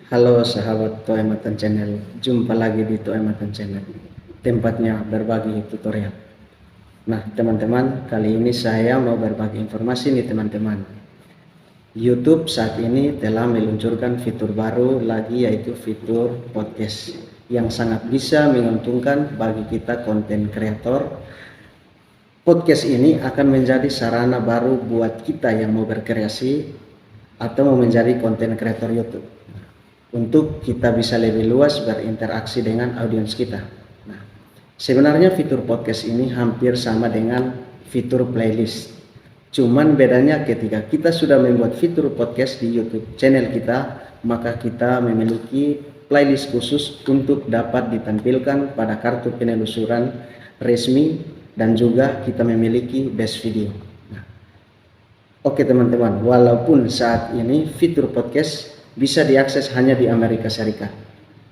Halo sahabat Toematan Channel, jumpa lagi di Toematan Channel, tempatnya berbagi tutorial. Nah teman-teman, kali ini saya mau berbagi informasi nih teman-teman. YouTube saat ini telah meluncurkan fitur baru lagi, yaitu fitur podcast yang sangat bisa menguntungkan bagi kita konten kreator. Podcast ini akan menjadi sarana baru buat kita yang mau berkreasi atau mau menjadi konten kreator YouTube, untuk kita bisa lebih luas berinteraksi dengan audiens kita. Nah, sebenarnya fitur podcast ini hampir sama dengan fitur playlist. Cuman bedanya ketika kita sudah membuat fitur podcast di YouTube channel kita, maka kita memiliki playlist khusus untuk dapat ditampilkan pada kartu penelusuran resmi, dan juga kita memiliki best video. Oke teman-teman, walaupun saat ini fitur podcast bisa diakses hanya di Amerika Serikat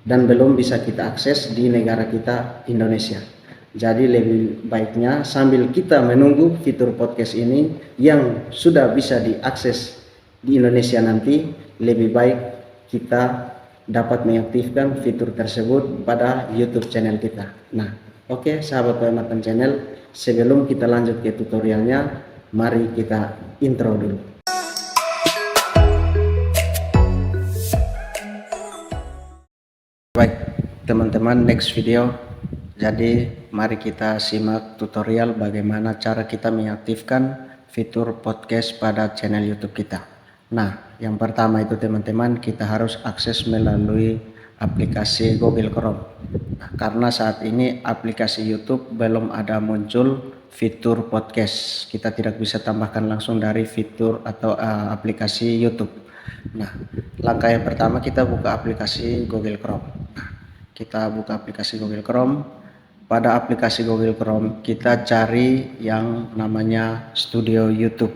dan belum bisa kita akses di negara kita, Indonesia. Jadi lebih baiknya sambil kita menunggu fitur podcast ini yang sudah bisa diakses di Indonesia nanti, lebih baik kita dapat mengaktifkan fitur tersebut pada YouTube channel kita. Nah, oke sahabat Toematan Channel, sebelum kita lanjut ke tutorialnya, mari kita intro dulu. Baik teman-teman, next video. Jadi mari kita simak tutorial bagaimana cara kita mengaktifkan fitur podcast pada channel YouTube kita. Nah, yang pertama itu teman-teman, kita harus akses melalui aplikasi Google Chrome. Nah, karena saat ini aplikasi YouTube belum ada muncul fitur podcast, kita tidak bisa tambahkan langsung dari fitur atau aplikasi YouTube. Nah, langkah yang pertama kita buka aplikasi Google Chrome. Nah, kita buka aplikasi Google Chrome. Pada aplikasi Google Chrome kita cari yang namanya Studio YouTube.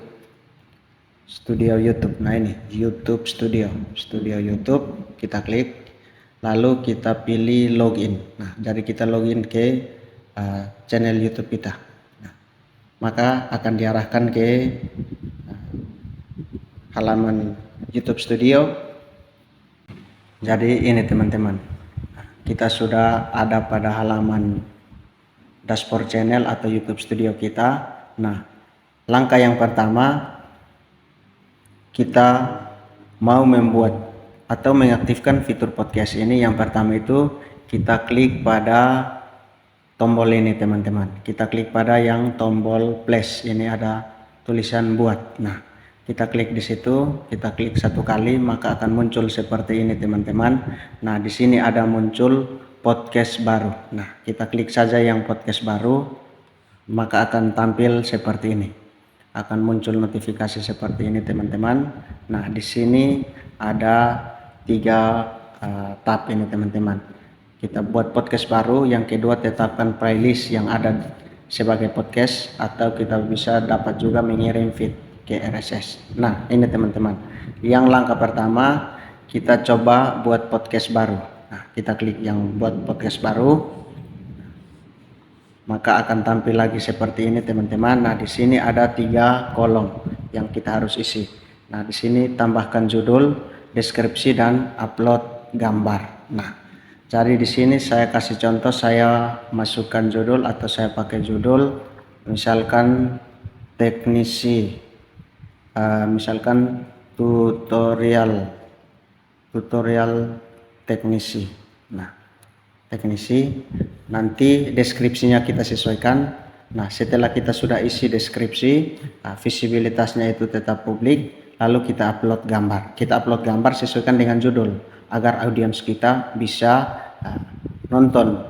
Studio YouTube. Nah ini YouTube Studio. Studio YouTube, kita klik. Lalu kita pilih login. Nah, jadi kita login ke channel YouTube kita. Nah, maka akan diarahkan ke halaman YouTube Studio. Jadi ini teman-teman, kita sudah ada pada halaman dashboard channel atau YouTube Studio kita. Nah, langkah yang pertama, kita mau membuat atau mengaktifkan fitur podcast ini. Yang pertama itu kita klik pada tombol ini teman-teman. Kita klik pada yang tombol plus, ini ada tulisan buat. Nah, kita klik di situ, kita klik satu kali maka akan muncul seperti ini teman-teman. Nah, di sini ada muncul podcast baru. Nah, kita klik saja yang podcast baru, maka akan tampil seperti ini. Akan muncul notifikasi seperti ini teman-teman. Nah, di sini ada 3 tab ini teman-teman. Kita buat podcast baru, yang kedua tetapkan playlist yang ada sebagai podcast, atau kita bisa dapat juga mengirim feed ke RSS. Nah, ini teman-teman, yang langkah pertama kita coba buat podcast baru. Nah, kita klik yang buat podcast baru, maka akan tampil lagi seperti ini teman-teman. Nah, di sini ada 3 kolom yang kita harus isi. Nah, di sini tambahkan judul, deskripsi, dan upload gambar. Nah, jadi di sini saya kasih contoh, saya masukkan judul atau saya pakai judul misalkan teknisi, misalkan tutorial teknisi. Nah, teknisi, nanti deskripsinya kita sesuaikan. Nah, setelah kita sudah isi deskripsi, visibilitasnya itu tetap publik, lalu kita upload gambar. Kita upload gambar sesuaikan dengan judul agar audiens kita bisa nonton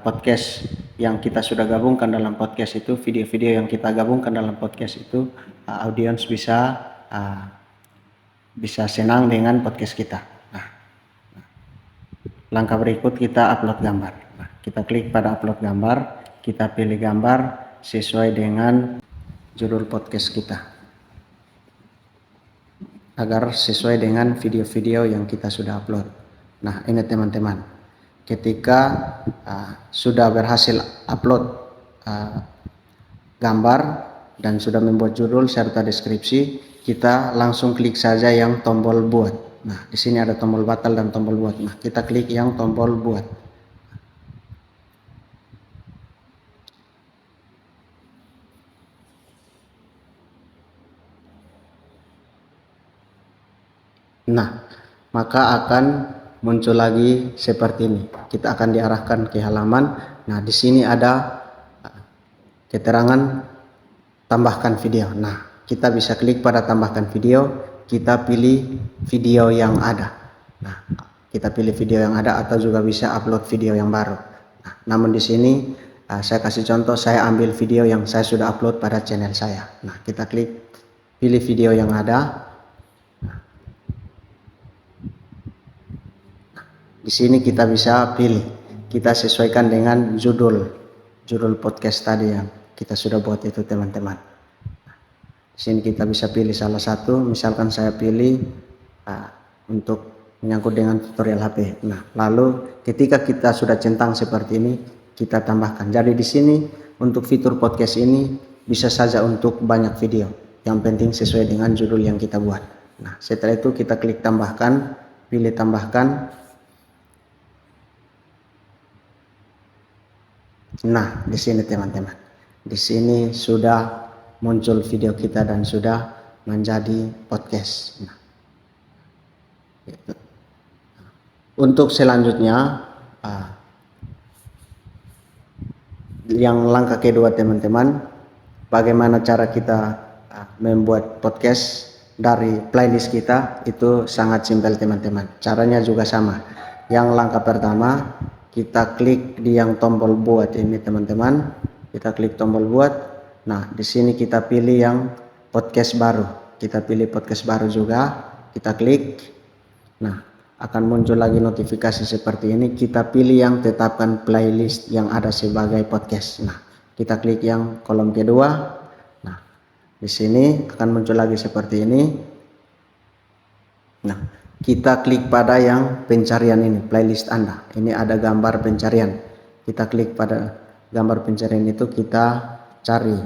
podcast yang kita sudah gabungkan dalam podcast itu, video-video yang kita gabungkan dalam podcast itu, audiens bisa senang dengan podcast kita. Nah, langkah berikut kita upload gambar. Nah, kita klik pada upload gambar, kita pilih gambar sesuai dengan judul podcast kita, agar sesuai dengan video-video yang kita sudah upload. Nah, ini teman-teman, ketika sudah berhasil upload gambar dan sudah membuat judul serta deskripsi, kita langsung klik saja yang tombol buat. Nah, di sini ada tombol batal dan tombol buat. Nah, kita klik yang tombol buat. Nah, maka akan muncul lagi seperti ini. Kita akan diarahkan ke halaman. Nah, di sini ada keterangan tambahkan video. Nah, kita bisa klik pada tambahkan video. Kita pilih video yang ada. Nah, kita pilih video yang ada atau juga bisa upload video yang baru. Nah, namun di sini saya kasih contoh, saya ambil video yang saya sudah upload pada channel saya. Nah, kita klik pilih video yang ada. Di sini kita bisa pilih, kita sesuaikan dengan judul podcast tadi yang kita sudah buat itu teman-teman. Di sini kita bisa pilih salah satu, misalkan saya pilih untuk menyangkut dengan tutorial HP. Nah, lalu ketika kita sudah centang seperti ini, kita tambahkan. Jadi di sini untuk fitur podcast ini bisa saja untuk banyak video. Yang penting sesuai dengan judul yang kita buat. Nah, setelah itu kita klik tambahkan, pilih tambahkan. Nah, di sini teman-teman, di sini sudah muncul video kita dan sudah menjadi podcast. Nah, gitu. Untuk selanjutnya, yang langkah kedua teman-teman, bagaimana cara kita membuat podcast dari playlist kita, itu sangat simpel teman-teman. Caranya juga sama. Yang langkah pertama, kita klik di yang tombol buat ini teman-teman. Kita klik tombol buat. Nah, di sini kita pilih yang podcast baru. Kita pilih podcast baru juga. Kita klik. Nah, akan muncul lagi notifikasi seperti ini. Kita pilih yang tetapkan playlist yang ada sebagai podcast. Nah, kita klik yang kolom kedua. Nah, di sini akan muncul lagi seperti ini. Nah, kita klik pada yang pencarian ini, playlist Anda. Ini ada gambar pencarian. Kita klik pada gambar pencarian itu, kita cari.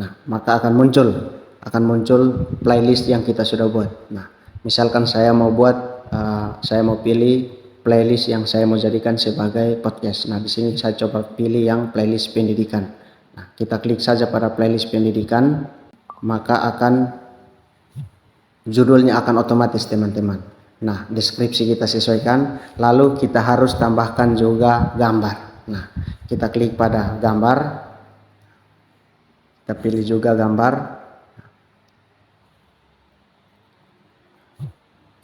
Nah, maka akan muncul playlist yang kita sudah buat. Nah, misalkan saya mau pilih playlist yang saya mau jadikan sebagai podcast. Nah, di sini saya coba pilih yang playlist pendidikan. Nah, kita klik saja pada playlist pendidikan, maka judulnya akan otomatis teman-teman. Nah, deskripsi kita sesuaikan, lalu kita harus tambahkan juga gambar. Nah, kita klik pada gambar, kita pilih juga gambar,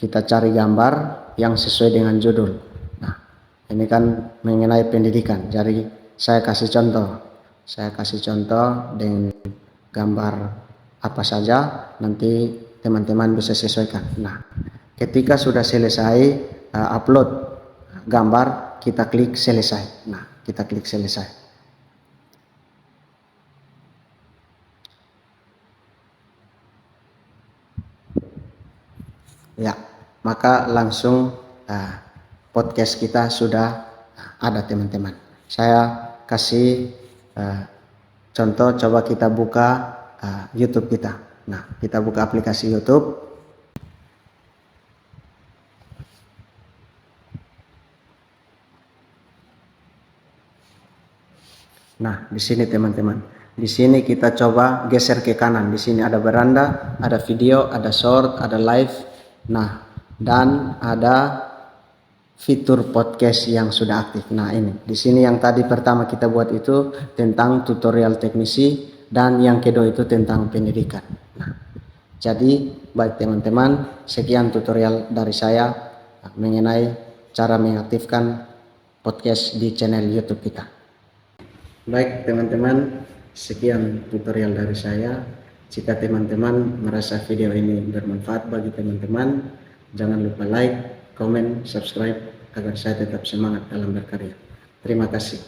kita cari gambar yang sesuai dengan judul. Nah, ini kan mengenai pendidikan, jadi saya kasih contoh dengan gambar apa saja, nanti teman-teman bisa sesuaikan. Nah, ketika sudah selesai upload gambar, kita klik selesai. Nah, kita klik selesai. Ya, maka langsung podcast kita sudah ada teman-teman. Saya kasih contoh, coba kita buka YouTube kita. Nah, kita buka aplikasi YouTube. Nah, di sini teman-teman. Di sini kita coba geser ke kanan. Di sini ada beranda, ada video, ada short, ada live. Nah, dan ada fitur podcast yang sudah aktif. Nah, ini. Di sini yang tadi pertama kita buat itu tentang tutorial teknisi, dan yang kedua itu tentang pendidikan. Nah, jadi baik teman-teman, sekian tutorial dari saya mengenai cara mengaktifkan podcast di channel YouTube kita. Baik teman-teman, sekian tutorial dari saya. Jika teman-teman merasa video ini bermanfaat bagi teman-teman, jangan lupa like, komen, subscribe agar saya tetap semangat dalam berkarya. Terima kasih.